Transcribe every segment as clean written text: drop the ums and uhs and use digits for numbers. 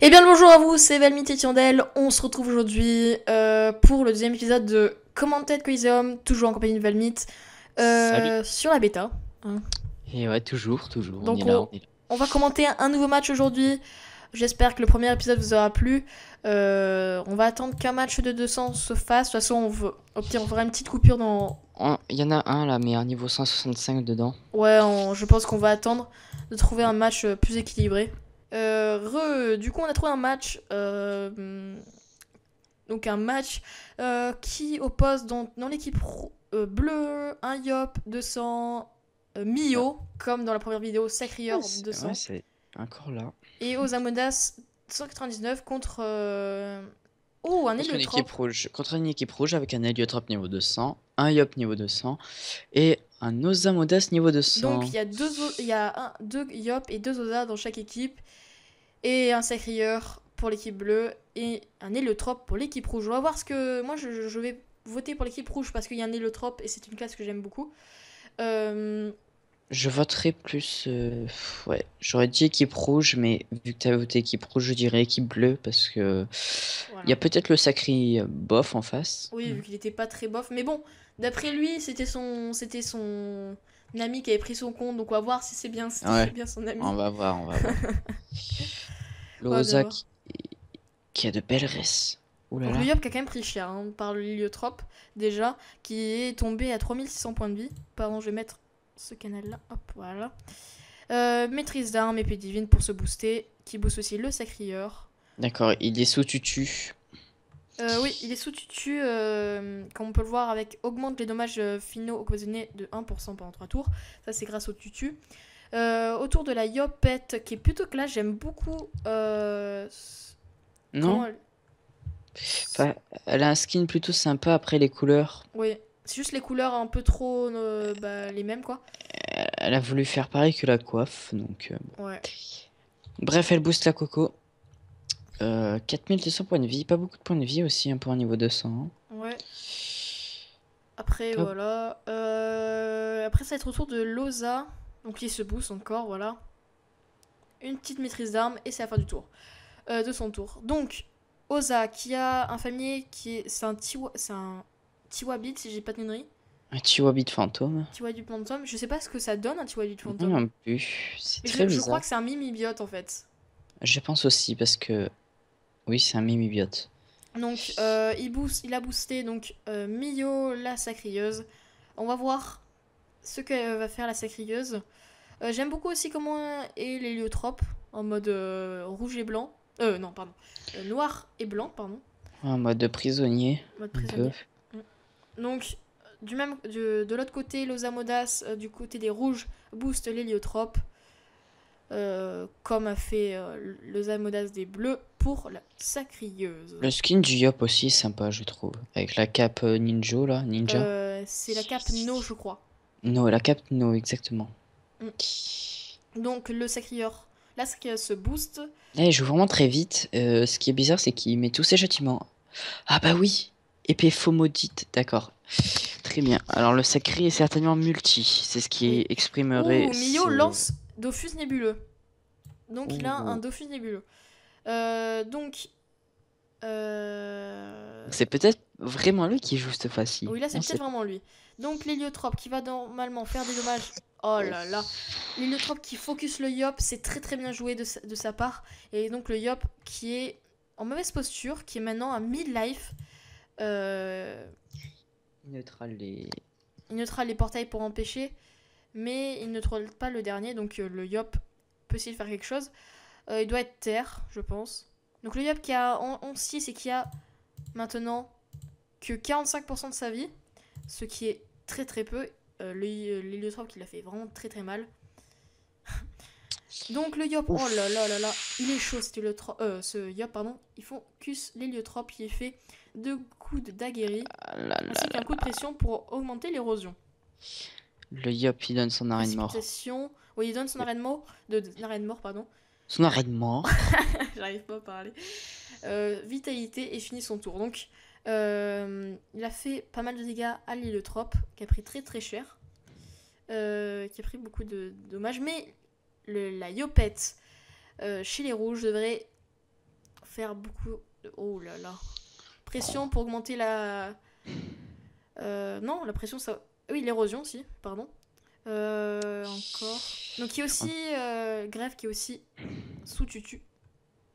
Eh bien le bonjour à vous, c'est Valmite et Tiandel. On se retrouve aujourd'hui pour le deuxième épisode de Commented Coliseum, toujours en compagnie de Valmite, Salut. sur la bêta. Hein. Et ouais, toujours, on Donc est là, on est là. on va commenter un nouveau match aujourd'hui. J'espère que le premier épisode vous aura plu. On va attendre qu'un match de 200 se fasse. De toute façon, au pire, on fera une petite coupure dans... Il y en a un là, mais un niveau 165 dedans. Ouais, je pense qu'on va attendre de trouver un match plus équilibré. Du coup, on a trouvé un match... Donc un match qui oppose dans l'équipe bleue un Yop 200, Ah, Mio, comme dans la première vidéo, Sacrieur ouais, 200, c'est encore là. et Osamodas 199 contre... Oh, un Contre une équipe héliotrope. rouge. Contre une équipe rouge avec un Héliotrope niveau 200, un Yop niveau 200 et un Osamodas niveau Donc 200. il y a deux Yop et deux Osa dans chaque équipe, et un Sacrieur pour l'équipe bleue, et un héliotrope pour l'équipe rouge. On va voir ce que... Moi, je vais voter pour l'équipe rouge parce qu'il y a un héliotrope, et c'est une classe que j'aime beaucoup. Euh, Je voterai plus. Ouais, j'aurais dit équipe rouge, mais vu que t'as voté équipe rouge, je dirais équipe bleue parce que il y voilà. a peut-être le sacré bof en face. Oui, vu qu'il était pas très bof. Mais bon, d'après lui, c'était son ami qui avait pris son compte. Donc on va voir si c'est bien, si c'est Ouais, bien son ami. on va voir, on va voir. On va bien Loza voir. qui a de belles resses. Ouh là Donc le là. Yop qui a quand même pris cher par le l'héliotrope, déjà, qui est tombé à 3600 points de vie. Pardon, je vais mettre ce canal là. Hop, voilà. Maîtrise d'armes, épée divine pour se booster, qui booste aussi le sacrieur. D'accord, il est sous tutu. Oui, il est sous tutu, comme on peut le voir, avec augmente les dommages finaux occasionnés de 1% pendant 3 tours. Ça, c'est grâce au tutu. Autour de la Yopette, qui est plutôt classe, j'aime beaucoup. Comment Non? elle... Enfin, elle a un skin plutôt sympa après les couleurs. Oui, c'est juste les couleurs un peu trop les mêmes, quoi. Elle a voulu faire pareil que la coiffe, donc bon. Ouais. Bref, elle booste la coco. 4200 points de vie, pas beaucoup de points de vie aussi, pour un niveau 200. Ouais. Après, Pas- voilà. Après, ça va être autour de Loza. Donc, il se booste encore, voilà. Une petite maîtrise d'armes, et c'est la fin du tour. De son tour. Donc, Oza, qui a un familier qui est. C'est un Tiwabit, si j'ai pas de conneries. Un Chihuahua fantôme. Tiwabit Phantom. Je sais pas ce que ça donne, un Tiwabit Non, Phantom. non plus. C'est Mais très je crois bizarre. que c'est un Mimibiote en fait. Je pense aussi parce que oui, c'est un mimibiote. Donc, il a boosté donc Mio, la sacrieuse. On va voir ce que va faire la sacrieuse. J'aime beaucoup aussi comment est l'héliotrope en mode rouge et blanc. Non, pardon. Noir et blanc, pardon. En mode prisonnier, Mode un peu. prisonnier. Donc, de l'autre côté, l'Osamodas, du côté des rouges, booste l'héliotrope. Comme a fait l'Osamodas des bleus pour la sacrieuse. Le skin du Yop aussi est sympa, je trouve. Avec la cape ninja là, ninja. C'est la cape No, je crois. No, la cape no, exactement. Mm. Donc, la sacrieuse se booste. Là, il joue vraiment très vite. Ce qui est bizarre, c'est qu'il met tous ses châtiments. Ah bah oui! Épée faux maudite, d'accord. Très bien. Alors le sacré est certainement multi. C'est ce qui Oui. exprimerait Ouh, Mio ce... lance Dofus nébuleux. Donc, il a un Ouh. Dofus nébuleux. Donc, C'est peut-être vraiment lui qui joue cette fois-ci. oui, là, c'est On peut-être sait. vraiment lui. Donc, l'héliotrope qui va normalement faire des dommages. Oh là là. L'héliotrope qui focus le Yop, c'est très très bien joué de sa part. Et donc, le Yop qui est en mauvaise posture, qui est maintenant à mid-life. Neutral les... Il neutralise les portails pour empêcher, mais il ne troll pas le dernier. Donc, le Yop peut essayer de faire quelque chose. Il doit être terre, je pense. Donc, le Yop qui a 11-6 et qui a maintenant que 45% de sa vie, ce qui est très très peu. L'héliotrope qui l'a fait vraiment très très mal. Donc le Yop, oh là là là là, il est chaud ce Yop, pardon. Il focus l'héliotrope qui est fait de coups d'aguerri, Ah là là ainsi là qu'un coup de là. pression pour augmenter l'érosion. Le Yop, il donne son arrêt de mort. Précipitation, oui, il donne son arrêt de mort, pardon. Son arrêt de mort? J'arrive pas à parler. Vitalité et finit son tour. Donc, il a fait pas mal de dégâts à l'héliotrope, qui a pris très très cher. Qui a pris beaucoup de dommages. Mais la Yopette chez les rouges devrait faire beaucoup de... Oh là là. Pression pour augmenter la... non, la pression, ça... Oui, l'érosion aussi, pardon. Encore. Donc, il y a aussi Grève qui est aussi sous tutu.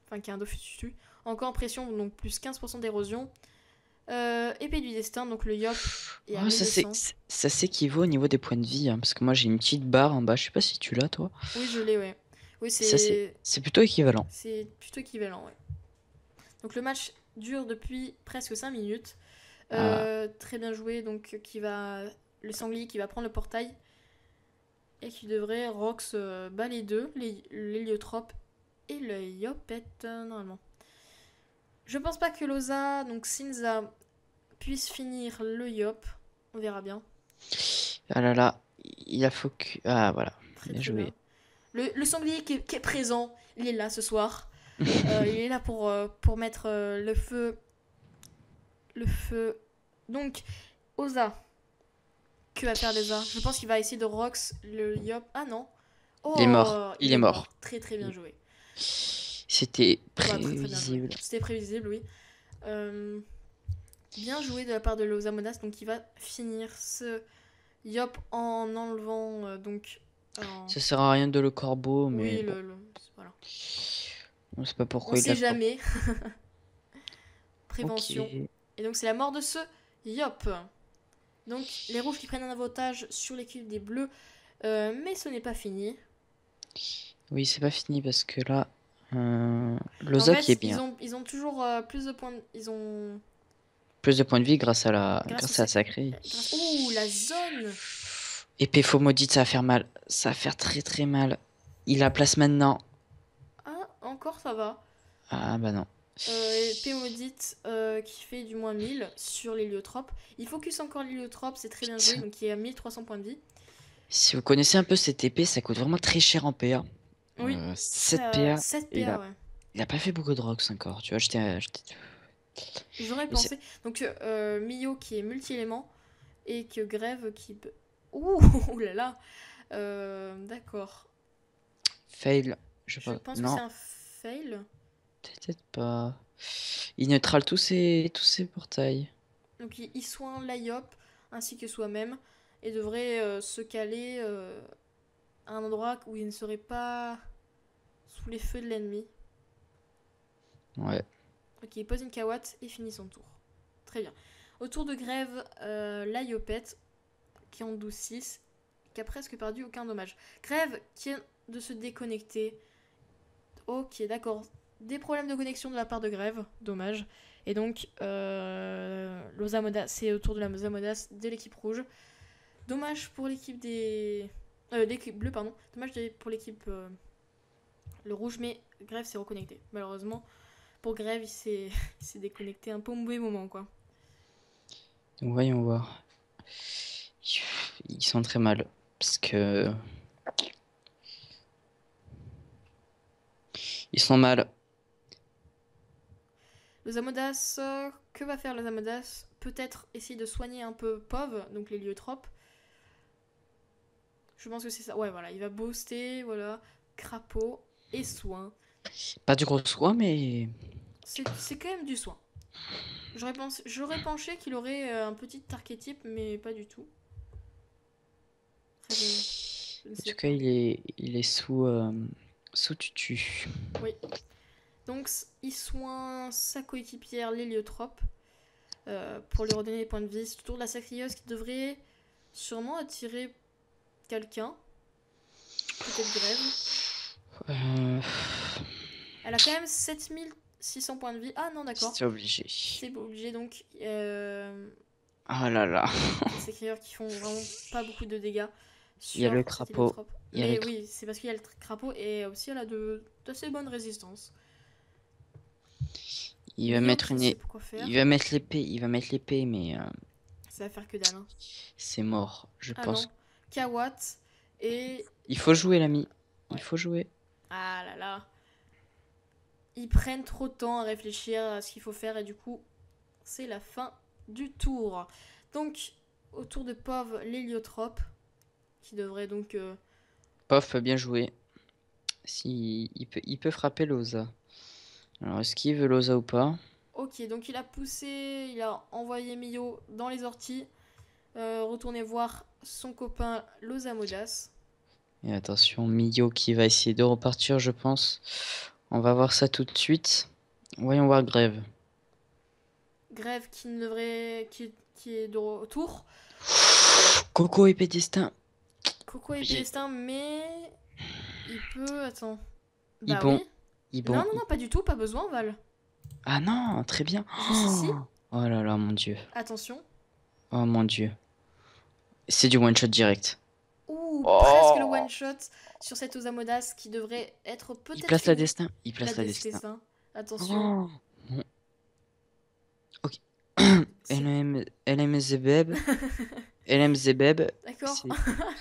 Enfin, qui est un Dofus tutu. Encore en pression, donc plus 15% d'érosion. Épée du destin, donc le Yop est à Oh, 1200. ça s'équivaut au niveau des points de vie, hein, parce que moi j'ai une petite barre en bas, je sais pas si tu l'as toi. Oui, je l'ai, ouais. Oui, Ça c'est plutôt équivalent. c'est plutôt équivalent, ouais. Donc le match dure depuis presque 5 minutes. Ah, Très bien joué, donc le sanglier qui va prendre le portail et qui devrait Rox bah, les deux, l'héliotrope et le Yopet normalement. Je pense pas que Loza, donc Sinza, puisse finir le Yop. On verra bien. ah là là, il a Ah voilà, Très bien très joué. bien. Le sanglier qui est présent, il est là ce soir. Il est là pour mettre le feu. Le feu. Donc, Oza, que va faire Loza? Je pense qu'il va essayer de Rox le Yop. Ah non. Il est mort, Oh, il il est est mort. mort. Très très bien joué. C'était Bah, très très bien joué. prévisible. C'était prévisible, oui. Euh, Bien joué de la part de Loza Modas. Donc, il va finir ce Yop en enlevant. Donc. Ça sert à rien de le corbeau, mais Oui, bon, voilà. on sait pas On pourquoi il sait l'a pas. jamais. Ok. Prévention. Et donc, c'est la mort de ce Yop. Donc, les rouges qui prennent un avantage sur l'équipe des bleus. Mais ce n'est pas fini. Oui, c'est pas fini parce que là, En Loza qui est fait, bien. ils ont toujours plus de points. Ils ont. Plus de points de vie Grâce au grâce à la sacré. sacrée. Ouh, la zone. Épée faux maudite, ça va faire mal. Ça va faire très très mal. Il la place maintenant. Ah, encore ça va. Ah bah non. Épée maudite qui fait du moins 1000 sur l'héliotrope. Il focus encore l'héliotrope, c'est très bien joué. Putain. Donc, il est à 1300 points de vie. Si vous connaissez un peu cette épée, ça coûte vraiment très cher en PA. Oui, 7 ça, PA. 7 Et PA, ouais. il a pas fait beaucoup de rocks encore. Tu vois, J'aurais mais c'est- pensé. Donc, Mio qui est multi-élément et que Grève qui. Ouh, ouh là là. D'accord. fail. Je sais Je pas. pense que c'est Non, un fail. peut-être pas. Il neutrale tous ses portails. Donc il soigne l'IOP ainsi que soi-même et devrait se caler à un endroit où il ne serait pas sous les feux de l'ennemi. Ouais. Ok, il pose une kawat et finit son tour. Très bien. Au tour de Grève, l'IOPET qui en 12-6, qui a presque perdu aucun dommage. Grève qui vient de se déconnecter. Ok, d'accord. Des problèmes de connexion de la part de Grève, dommage. Et donc, c'est au tour de la Modas de l'équipe rouge. Dommage pour l'équipe des. L'équipe bleue, pardon. Dommage pour l'équipe le rouge, mais Grève s'est reconnecté. Malheureusement, pour Grève, il s'est déconnecté un peu au mauvais moment, quoi. Donc voyons voir. Ils sont très mal. Parce que. Ils sont mal. Le Zamodas, que va faire le Zamodas? Peut-être essayer de soigner un peu POV, donc les liotropes. Je pense que c'est ça. Ouais, voilà, il va booster, voilà, crapaud et soin. Pas du gros soin, mais. C'est quand même du soin. J'aurais pensé qu'il aurait un petit archétype, mais pas du tout. Je ne En sais tout cas, pas. il est sous tutu. Oui. Donc, il soigne sa coéquipière l'héliotrope pour lui redonner des points de vie. C'est autour de la sacrieuse qui devrait sûrement attirer quelqu'un. Peut-être Grève. Euh, Elle a quand même 7600 points de vie. Ah non, d'accord. C'est obligé. C'est obligé donc. Oh là là. Les sacrieurs qui font vraiment pas beaucoup de dégâts Il y a sur le cette crapaud. héliotrope. Il y a le Mais oui, c'est parce qu'il y a le crapaud et aussi elle a d'assez bonnes résistances. Il va Mio mettre qui une. sait quoi faire. Il va mettre l'épée. Il va mettre l'épée, mais Ça va faire que dalle. Hein. c'est mort. Je Ah pense. non. Kawat et. Il faut jouer, l'ami. Il Ouais. faut jouer. Ah là là. Ils prennent trop de temps à réfléchir à ce qu'il faut faire et du coup, c'est la fin du tour. Donc, au tour de Pov, l'héliotrope, qui devrait donc. Pof, bien joué. Si, il peut frapper l'Osa. Alors, est-ce qu'il veut Loza ou pas? Ok, donc il a poussé, il a envoyé Mio dans les orties. Retourner voir son copain Losamodas. Et attention, Mio qui va essayer de repartir, je pense. On va voir ça tout de suite. Voyons voir Grève. Grève qui ne devrait. Qui est de retour. Coco épée destin. Coco est J'ai- Pélestin, mais. Il peut. Attends. Il Bah bon. oui. Il Non, bon. non, non, pas du tout, pas besoin, Val. Ah non, très bien. Juste ici. Oh là là, mon dieu. Attention. Oh mon dieu. C'est du one shot direct. Ouh, presque le Oh. one shot sur cette Osamodas qui devrait être Il peut-être place la fini. destin. Il La place la destin. Destin. Attention. Oh. Bon. Ok. C'est. LM Zebeb. LM Zebeb. D'accord.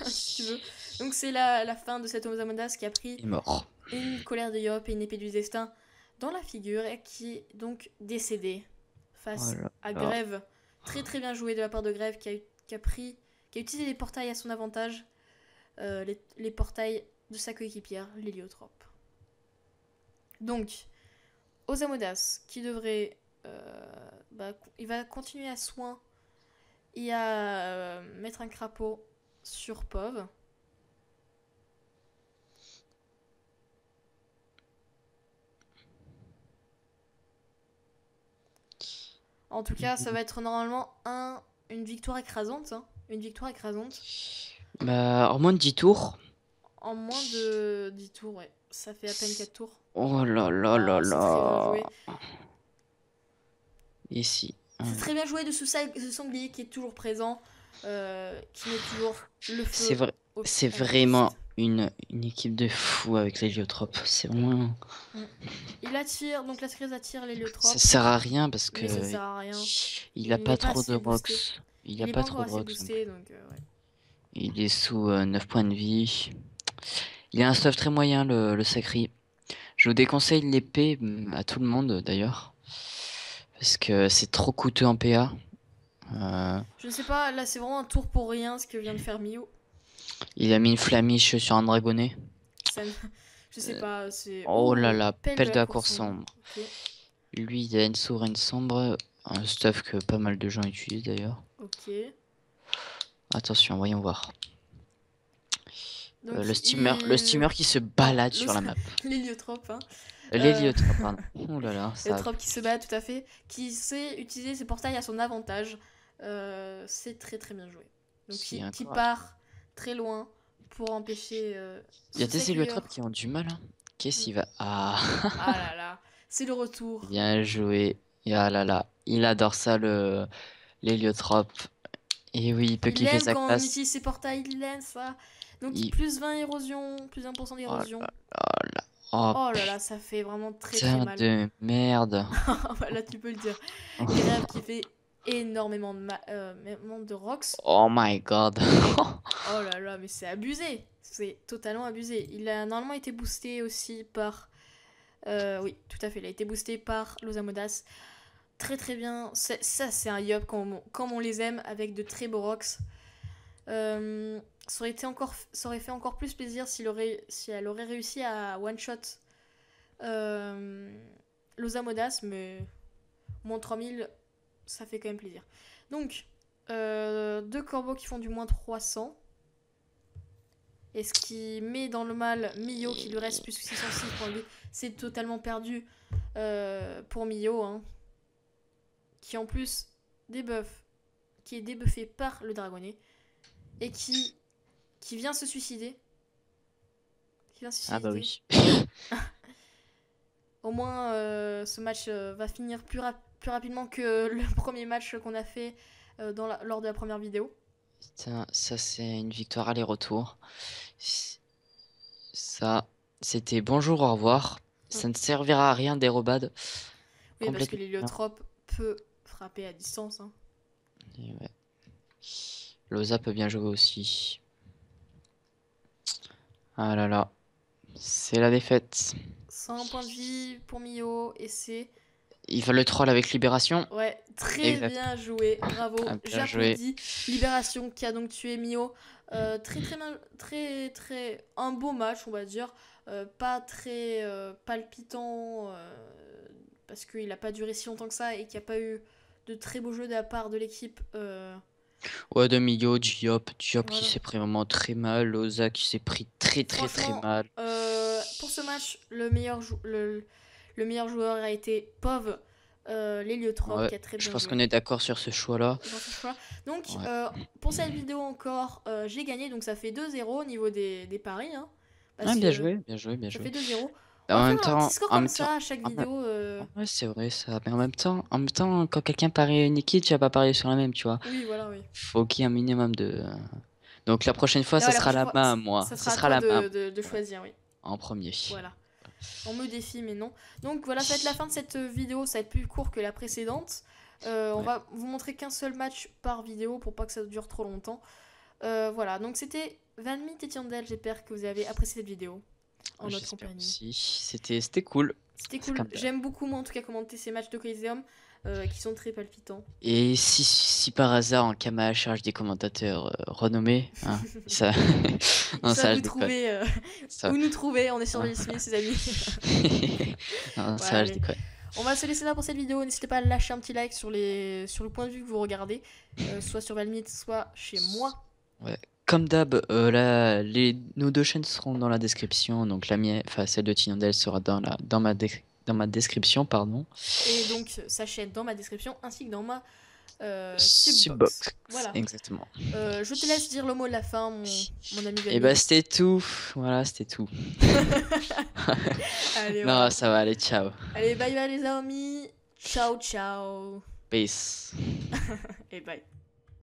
C'est Si tu veux. Donc c'est la fin de cette Osamodas qui a pris est mort. une colère de Yop et une épée du destin dans la figure et qui est donc décédé Oh face là à là. Grève. Très très bien joué de la part de Grève qui a utilisé les portails à son avantage, les portails de sa coéquipière, l'héliotrope. Donc, Osamodas qui devrait. Il va continuer à soin et à mettre un crapaud sur Pov. En tout cas, ça va être normalement une victoire écrasante. Hein. Une victoire écrasante. Bah, en moins de 10 tours. En moins de 10 tours, ouais. Ça fait à peine 4 tours. Oh là là là Oh, c'est très bien là. joué. Ici. C'est très bien joué de ce sanglier qui est toujours présent. Qui met toujours le C'est feu vrai. au, C'est à la vraiment piste. une équipe de fous avec l'héliotropes. C'est vraiment. Mm. Il attire, donc la cerise attire Ça l'héliotrope. sert à rien parce que Mais ça sert à rien. il a Il pas n'est pas trop de assez boosté. rocks. Il Il a n'est pas pas trop encore de assez rocks non plus. boosté, donc ouais. Il est sous 9 points de vie. Il a un stuff très moyen, le Sacri. Je vous déconseille l'épée à tout le monde d'ailleurs. Parce que c'est trop coûteux en PA. Euh, Je ne sais pas, là c'est vraiment un tour pour rien ce que vient de faire Mio. il a mis une flamiche sur un dragonnet. Ça ne- Je sais pas, c'est. Oh là Oh, là, pelle de pelle la de la cour cour sombre. sombre. Ok, Lui, il a une sourine sombre. Un stuff que pas mal de gens utilisent d'ailleurs. ok. Attention, voyons voir. Donc Le il. steamer qui se Non, balade sur la map. l'héliotrope, hein. L'héliotrope, pardon. Oh là là, ça. L'héliotrope qui se bat tout à fait, qui sait utiliser ses portails à son avantage. C'est très très bien joué. Donc C'est qui incroyable. part très loin pour empêcher Il y a ce des héliotropes sacrieur. qui ont du mal. Hein. Qu'est-ce Mm. qu'il va. Ah, Ah là là, c'est le retour. bien joué. Et ah là là, il adore ça, l'héliotrope. Et oui, il peut Il kiffer aime sa quand on classe. utilise ses portails, il aime ça. Donc Il... plus 20 érosion, plus 1% Oh d'érosion. là là. Oh Oh là là, ça fait vraiment très très putain mal. de merde. Là tu peux le dire. Grève qui fait énormément de rocks. Oh my god. Oh là là, mais c'est abusé. C'est totalement abusé. Il a normalement été boosté aussi par... oui, tout à fait, il a été boosté par Losamodas. Très très bien. Ça, c'est un Yop comme on les aime, avec de très beaux rocks. Ça aurait fait encore plus plaisir si elle aurait réussi à one-shot Losamodas, mais moins 3000, ça fait quand même plaisir. Donc, deux corbeaux qui font du moins 300. Et ce qui met dans le mal Mio qui lui reste plus que 606 points de vie. C'est totalement perdu pour Mio. Hein, qui en plus débuff, qui est débuffé par le dragonnet. Et qui vient se suicider. Qui vient se Ah bah suicider. oui. Au moins, ce match va finir plus rapidement que le premier match qu'on a fait lors de la première vidéo. Putain, ça c'est une victoire aller-retour. Ça, c'était bonjour, au revoir. Ça ne servira à rien d'Aérobad. Oui, parce que Complètement. l'héliotrope peut frapper à distance. Hein. Et ouais. Loza peut bien jouer aussi. Ah là là. C'est la défaite. 100 points de vie pour Mio et c'est Il va le troll avec Libération. Ouais, très Exact. bien joué, bravo, Ah, bien joué. j'applaudis. Libération qui a donc tué Mio. Très, un beau match, on va dire. Pas très palpitant, parce qu'il n'a pas duré si longtemps que ça et qu'il n'y a pas eu de très beaux jeux de la part de l'équipe. Ouais, de Mio, Diop qui Voilà. s'est pris vraiment très mal. Loza qui s'est pris très Franchement, mal. pour ce match, le meilleur joueur a été Pov, l'héliotrope, Ouais, qui a très je bien pense joué qu'on est d'accord sur ce choix-là. dans ce choix. Donc, Ouais. pour cette vidéo encore, j'ai gagné, donc ça fait 2-0 au niveau des paris, hein, Ah, parce bien que joué, bien joué, bien ça joué. fait 2-0. On va En même faire un petit temps, score en comme même temps, ça à chaque en même- vidéo. ouais, c'est vrai ça. Mais en même temps, quand quelqu'un parie une équipe, tu vas pas parier sur la même, tu vois. Oui, voilà, oui. Faut qu'il y ait un minimum de. Donc la prochaine fois, Et ça ouais, la sera prochaine la fois, main à moi. ça Ça sera à sera toi la main de ouais, choisir, oui. en premier. Voilà. On me défie, mais non. Donc voilà, ça va être la fin de cette vidéo. Ça va être plus court que la précédente. On Ouais. va vous montrer qu'un seul match par vidéo pour pas que ça dure trop longtemps. Voilà, donc c'était Valmy Tétiandel. J'espère que vous avez apprécié cette vidéo en notre J'espère compagnie. aussi. C'était cool. C'était C'est cool. comme d'hab. J'aime beaucoup, moi, en tout cas, commenter ces matchs de Coliseum qui sont très palpitants. Et si par hasard en Kama charge des commentateurs renommés, hein, ça. Ils Non, savent ça je vous déconne. trouver, Ça. où nous trouver. On est sur Ah. Will Smith, ses amis. Non, Voilà, ça je allez. déconne. On va se laisser là pour cette vidéo. N'hésitez pas à lâcher un petit like sur le point de vue que vous regardez, soit sur Valmite, soit chez moi. Ouais. Comme d'hab, nos deux chaînes seront dans la description. Donc la mienne, enfin celle de Tinandel sera dans ma description, pardon. Et donc sa chaîne dans ma description ainsi que dans ma subbox. Subbox, Voilà. exactement. Je te laisse dire le mot de la fin, mon ami Et Valmite. bah c'était tout. Voilà, c'était tout. Allez, Non, voilà. ça va, allez, ciao. Allez, bye bye les amis. Ciao, ciao. Peace. Et bye.